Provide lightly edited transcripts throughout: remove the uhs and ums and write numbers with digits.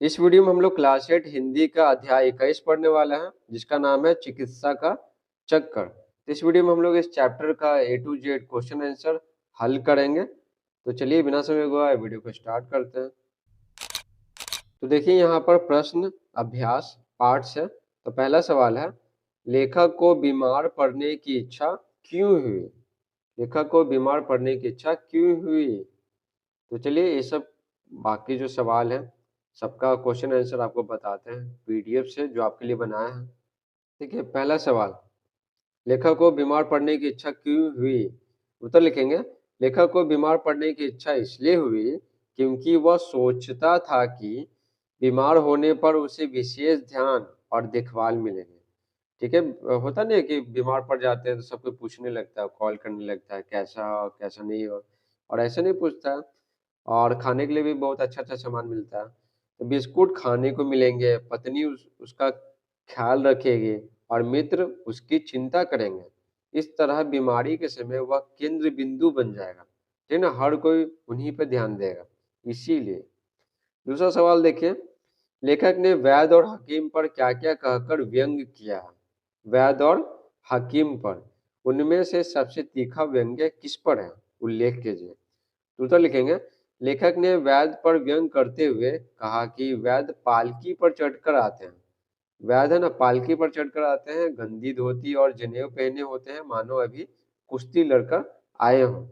इस वीडियो में हम लोग क्लास 8 हिंदी का अध्याय 21 पढ़ने वाला है, जिसका नाम है चिकित्सा का चक्कर। तो इस वीडियो में हम लोग इस चैप्टर का ए टू जेड क्वेश्चन आंसर हल करेंगे। तो चलिए बिना समय गवाए वीडियो को स्टार्ट करते हैं। तो देखिए यहाँ पर प्रश्न अभ्यास पार्ट्स है। तो पहला सवाल है, लेखक को बीमार पड़ने की इच्छा क्यों हुई? लेखक को बीमार पड़ने की इच्छा क्यों हुई? तो चलिए ये सब बाकी जो सवाल है सबका क्वेश्चन आंसर आपको बताते हैं पीडीएफ से जो आपके लिए बनाया है। ठीक है, पहला सवाल, लेखक को बीमार पड़ने की इच्छा क्यों हुई? उत्तर लिखेंगे, लेखक को बीमार पड़ने की इच्छा इसलिए हुई क्योंकि वह सोचता था कि बीमार होने पर उसे विशेष ध्यान और देखभाल मिलेंगे। ठीक है, होता नहीं है कि बीमार पड़ जाते हैं तो सब कोई पूछने लगता है, कॉल करने लगता है कैसा हो कैसा नहीं हो, और ऐसा नहीं पूछता है। और खाने के लिए भी बहुत अच्छा-अच्छा सामान मिलता है। तो बिस्कुट खाने को मिलेंगे, पत्नी उसका ख्याल रखेगी और मित्र उसकी चिंता करेंगे। इस तरह बीमारी के समय वह केंद्र बिंदु बन जाएगा। ठीक है ना, हर कोई उन्हीं पे ध्यान देगा। इसीलिए दूसरा सवाल देखिए, लेखक ने वैद्य और हकीम पर क्या-क्या कहकर व्यंग किया है? वैद्य और हकीम पर, उनमें से सबसे तीखा व्यंग्य किस पर है? उल्लेख कीजिए। उत्तर लिखेंगे, लेखक ने वैद्य पर व्यंग करते हुए कहा कि वैद्य पालकी पर चढ़कर आते हैं। वैद्य है ना, पालकी पर चढ़कर आते हैं, गंदी धोती और जनेऊ पहने होते हैं, मानो अभी कुश्ती लड़कर आए हों।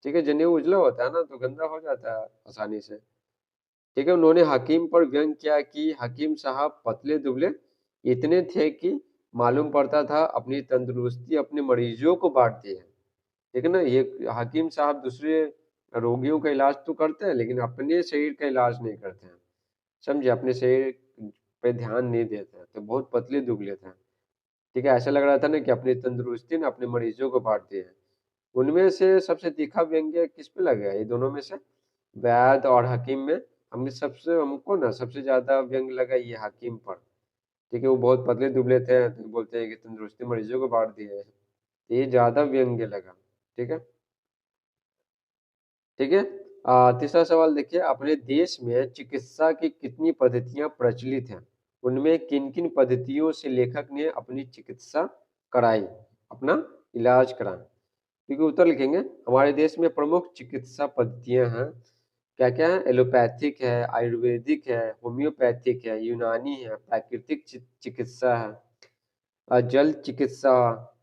ठीक है, जनेऊ उजला होता है ना तो गंदा हो जाता है आसानी से। ठीक है, उन्होंने हकीम पर व्यंग किया कि हकीम साहब पतले दुबले इतने थे कि मालूम पड़ता था अपनी तंदुरुस्ती अपने मरीजों को बांटते हैं। ठीक है ना, ये हकीम साहब दूसरे रोगियों का इलाज तो करते हैं लेकिन अपने शरीर का इलाज नहीं करते हैं। समझे, अपने शरीर पे ध्यान नहीं देते हैं, तो बहुत पतले दुबले थे। ठीक है, ऐसा लग रहा था ना कि अपनी तंदुरुस्ती ना अपने मरीजों को बांटते हैं। उनमें से सबसे तीखा व्यंग्य किस पे लगा? ये दोनों में से वैद और हकीम में हमको ना सबसे ज्यादा व्यंग लगा ये हकीम पर। ठीक है, वो बहुत पतले दुबले थे तो बोलते हैं कि तंदुरुस्ती मरीजों को बांट दिए, तो ये ज्यादा व्यंग्य लगा। ठीक है, ठीक है। तीसरा सवाल देखिए, अपने देश में चिकित्सा की कितनी पद्धतियां प्रचलित हैं? उनमें किन किन पद्धतियों से लेखक ने अपनी चिकित्सा कराई, अपना इलाज कराया? क्योंकि उत्तर लिखेंगे, हमारे देश में प्रमुख चिकित्सा पद्धतियां हैं। क्या क्या है? एलोपैथिक है, आयुर्वेदिक है, होम्योपैथिक है, यूनानी है, प्राकृतिक चिकित्सा है, जल चिकित्सा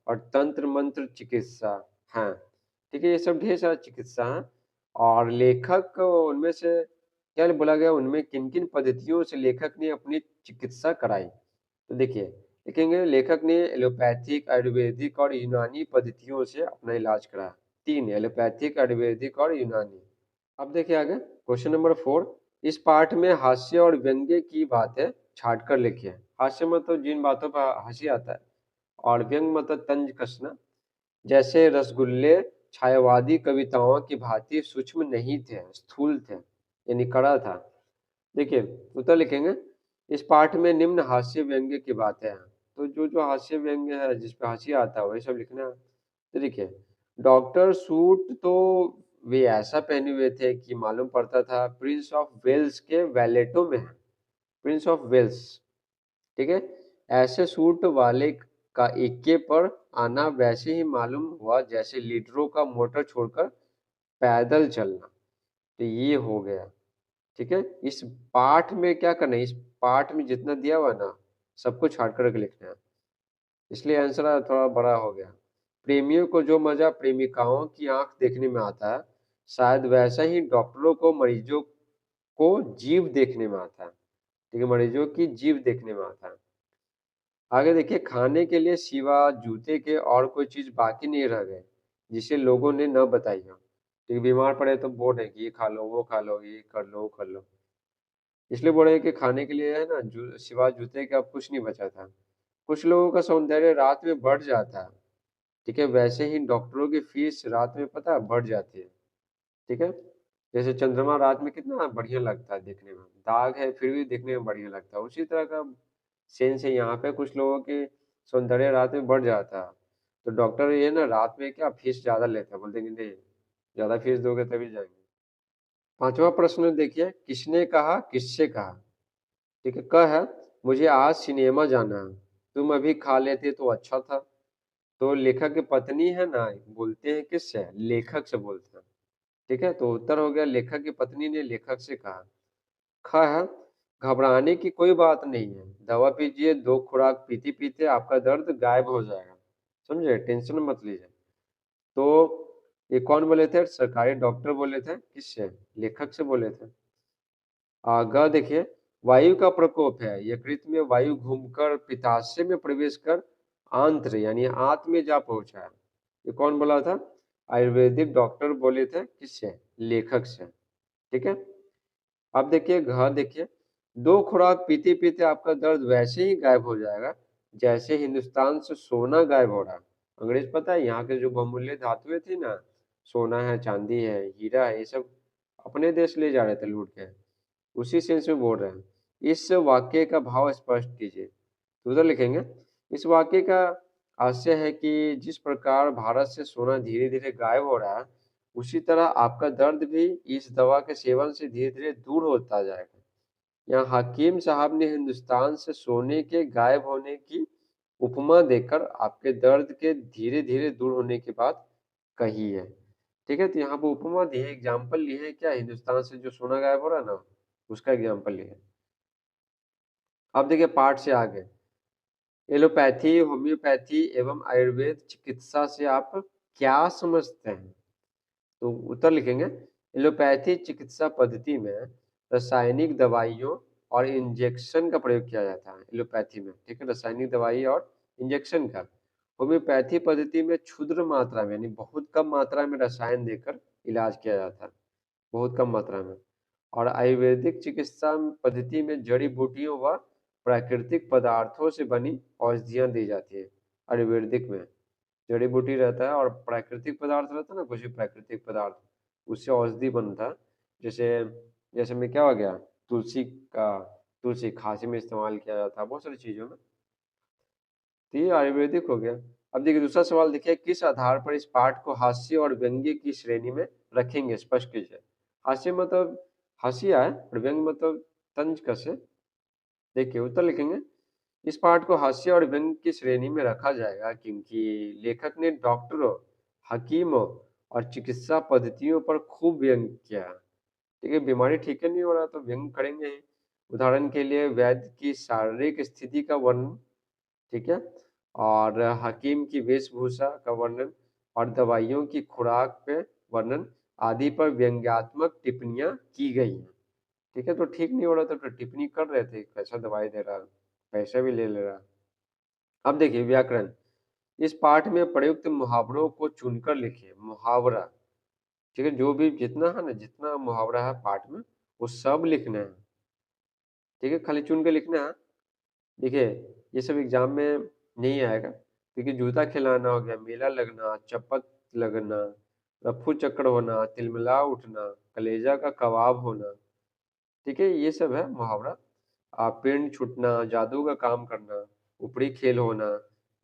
और तंत्र मंत्र चिकित्सा है। ठीक है, ये सब ढेर सारा चिकित्सा है। और लेखक उनमें से क्या बोला गया, उनमें किन किन पद्धतियों से लेखक ने अपनी चिकित्सा कराई? तो देखिए, लिखेंगे लेखक ने एलोपैथिक, आयुर्वेदिक और यूनानी पद्धतियों से अपना इलाज कराया। तीन, एलोपैथिक, आयुर्वेदिक और यूनानी। अब देखिए आगे क्वेश्चन नंबर 4, इस पाठ में हास्य और व्यंग्य की बातें छाट कर लिखिए। हास्य मतलब जिन बातों पर हंसी आता है, और व्यंग मतलब तंज कसना। जैसे रसगुल्ले छायावादी कविताओं की भांति सूक्ष्म नहीं थे, स्थूल थे, यानी कड़ा था। देखिए उत्तर लिखेंगे, इस पाठ में निम्न हास्य व्यंग्य की बातें हैं। तो जो जो हास्य व्यंग्य है जिसपे हंसी आता है वही सब लिखना है। तो देखिए, डॉक्टर सूट तो वे ऐसा पहने हुए थे कि मालूम पड़ता था प्रिंस ऑफ वेल्स के वैलेटो में है। Prince of Wales. ठीक है, ऐसे सूट वाले का इक्के पर आना वैसे ही मालूम हुआ जैसे लीडरों का मोटर छोड़कर पैदल चलना। तो ये हो गया। ठीक है, इस पाठ में क्या करना है, इस पाठ में जितना दिया हुआ ना सबको छाट कर लिखना है, इसलिए आंसर थोड़ा बड़ा हो गया। प्रेमियों को जो मजा प्रेमिकाओं की आंख देखने में आता है, शायद वैसा ही डॉक्टरों को मरीजों को जीव देखने में आता है। ठीक है, मरीजों की जीव देखने में आता है। आगे देखिए, खाने के लिए सिवा जूते के और कोई चीज बाकी नहीं रह गए जिसे लोगों ने न बताई हो। ठीक है, बीमार पड़े तो बोल रहे हैं कि ये खा लो वो खा लो ये कर लो वो कर लो, इसलिए बोल रहे हैं कि खाने के लिए है ना सिवा जूते के अब कुछ नहीं बचा था। कुछ लोगों का सौंदर्य रात में बढ़ जाता है। ठीक है, वैसे ही डॉक्टरों की फीस रात में पता है बढ़ जाती है। ठीक है, जैसे चंद्रमा रात में कितना बढ़िया लगता है देखने में, दाग है फिर भी देखने में बढ़िया लगता है, उसी तरह का सेंस है यहाँ पे। कुछ लोगों के सौंदर्य रात में बढ़ जाता है, तो डॉक्टर ये ना रात में क्या फीस ज्यादा लेता है, बोलते हैं कि नहीं ज्यादा फीस दोगे तभी जाएंगे। पांचवा प्रश्न देखिए, किसने कहा किससे कहा? ठीक है। क है, मुझे आज सिनेमा जाना है, तुम अभी खा लेते तो अच्छा था। तो लेखक की पत्नी है ना, बोलते हैं किससे? लेखक से बोलते हैं। ठीक है, तो उत्तर हो गया लेखक की पत्नी ने लेखक से कहा। ख है, घबराने की कोई बात नहीं है, दवा पीजिए, 2 खुराक पीते पीते आपका दर्द गायब हो जाएगा। समझे, टेंशन मत लीजिए। तो ये कौन बोले थे? सरकारी डॉक्टर बोले थे। किससे? लेखक से बोले थे। ग देखिए, वायु का प्रकोप है, यकृत में वायु घूमकर पित्ताशय में प्रवेश कर आंत्र यानी आंत में जा पहुंचा है। ये कौन बोला था? आयुर्वेदिक डॉक्टर बोले थे। किससे? लेखक से। ठीक है। अब देखिए घ देखिए, 2 खुराक पीते पीते आपका दर्द वैसे ही गायब हो जाएगा जैसे हिंदुस्तान से सोना गायब हो रहा है। अंग्रेज पता है यहाँ के जो बहुमूल्य धातुएं थी ना, सोना है, चांदी है, हीरा है, ये सब अपने देश ले जा रहे थे लूट के। उसी सेंस में बोल रहे हैं। इस वाक्य का भाव स्पष्ट कीजिए। तो उधर लिखेंगे, इस वाक्य का आशय है कि जिस प्रकार भारत से सोना धीरे धीरे गायब हो रहा है, उसी तरह आपका दर्द भी इस दवा के सेवन से धीरे धीरे दूर होता जाएगा। यहाँ हकीम साहब ने हिंदुस्तान से सोने के गायब होने की उपमा देकर आपके दर्द के धीरे धीरे दूर होने की बात कही है। ठीक है, तो यहाँ पर उपमा दी है, एग्जाम्पल ली है, क्या हिंदुस्तान से जो सोना गायब हो रहा है ना, उसका एग्जाम्पल ली है। अब देखिए पाठ से आगे, एलोपैथी, होम्योपैथी एवं आयुर्वेद चिकित्सा से आप क्या समझते हैं? तो उत्तर लिखेंगे, एलोपैथी चिकित्सा पद्धति में रासायनिक दवाइयों और इंजेक्शन का प्रयोग किया जाता है। एलोपैथी में, ठीक है, रासायनिक दवाई और इंजेक्शन का। होम्योपैथी पद्धति में क्षुद्र मात्रा में यानी बहुत कम मात्रा में रसायन देकर इलाज किया जाता है, बहुत कम मात्रा में। और आयुर्वेदिक चिकित्सा पद्धति में जड़ी बूटियों व प्राकृतिक पदार्थों से बनी औषधियाँ दी जाती है। आयुर्वेदिक में जड़ी बूटी रहता है और प्राकृतिक पदार्थ रहता है ना, कुछ भी प्राकृतिक पदार्थ, उससे औषधि बनता है। जैसे जैसे में क्या हो गया, तुलसी का, तुलसी खांसी में इस्तेमाल किया जाता है, बहुत सारी चीजों में। तो ये आयुर्वेदिक हो गया। अब देखिए दूसरा सवाल, देखिए किस आधार पर इस पाठ को हास्य और व्यंग्य की श्रेणी में रखेंगे, स्पष्ट कीजिए। हास्य मतलब हंसी आए और व्यंग्य मतलब तंज कसे। देखिए उत्तर लिखेंगे, इस पाठ को हास्य और व्यंग्य की श्रेणी में रखा जाएगा क्योंकि लेखक ने डॉक्टरों, हकीमों और चिकित्सा पद्धतियों पर खूब व्यंग किया। ठीक है, बीमारी ठीक नहीं हो रहा तो व्यंग करेंगे ही। उदाहरण के लिए वैद्य की शारीरिक स्थिति का वर्णन, ठीक है, और हकीम की वेशभूषा का वर्णन और दवाइयों की खुराक पे वर्णन आदि पर व्यंग्यात्मक टिप्पणियां की गई हैं। ठीक है, तो ठीक नहीं हो रहा था तो टिप्पणी कर रहे थे, कैसा दवाई दे रहा, पैसा भी ले ले रहा। अब देखिए व्याकरण, इस पाठ में प्रयुक्त मुहावरों को चुनकर लिखिए। मुहावरा, ठीक है, जो भी जितना है ना, जितना मुहावरा है पाठ में वो सब लिखना है। ठीक है, खाली चुन के लिखना है। देखिए ये सब एग्जाम में नहीं आएगा क्योंकि जूता खिलाना हो गया, मेला लगना, चपत लगना, रफू चक्कर होना, तिलमिला उठना, कलेजा का कबाब होना, ठीक है, ये सब है मुहावरा। पिंड छूटना, जादू का काम करना, ऊपरी खेल होना,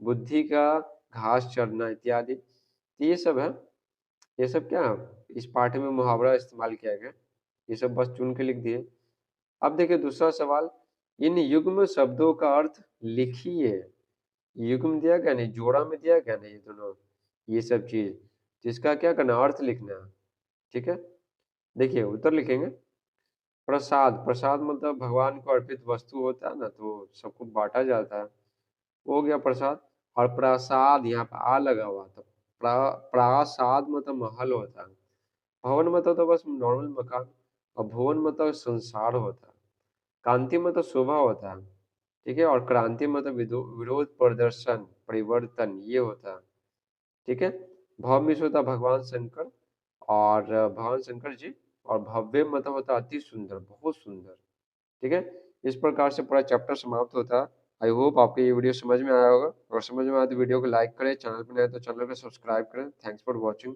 बुद्धि का घास चढ़ना इत्यादि, तो ये सब है। ये सब क्या इस पाठ में मुहावरा इस्तेमाल किया गया, ये सब बस चुन के लिख दिए। अब देखिए दूसरा सवाल, इन युग्म शब्दों का अर्थ लिखिए। युग्म दिया गया नहीं, जोड़ा में दिया गया नहीं, ये दोनों, ये सब चीज, जिसका क्या करना, अर्थ लिखना है। ठीक है, देखिए उत्तर लिखेंगे, प्रसाद, प्रसाद मतलब भगवान को अर्पित वस्तु होता है ना, तो सबको बांटा जाता है, वो हो गया प्रसाद। और प्रसाद यहाँ पे आ लगा हुआ, तो प्रासाद मतलब महल होता है। भवन मतलब तो बस नॉर्मल मकान, और भुवन मतलब संसार होता है। कांति मतलब शोभा होता है। ठीक है, और क्रांति मतलब विरोध, प्रदर्शन, परिवर्तन, ये होता है। ठीक है, भव्य होता है भगवान शंकर, और भगवान शंकर जी, और भव्य मतलब होता है अति सुंदर, बहुत सुंदर। ठीक है, इस प्रकार से पूरा चैप्टर समाप्त होता है। आई होप आपको ये वीडियो समझ में आया होगा, और समझ में आया तो वीडियो को लाइक करें, चैनल पर नए तो चैनल को सब्सक्राइब करें। Thanks for watching.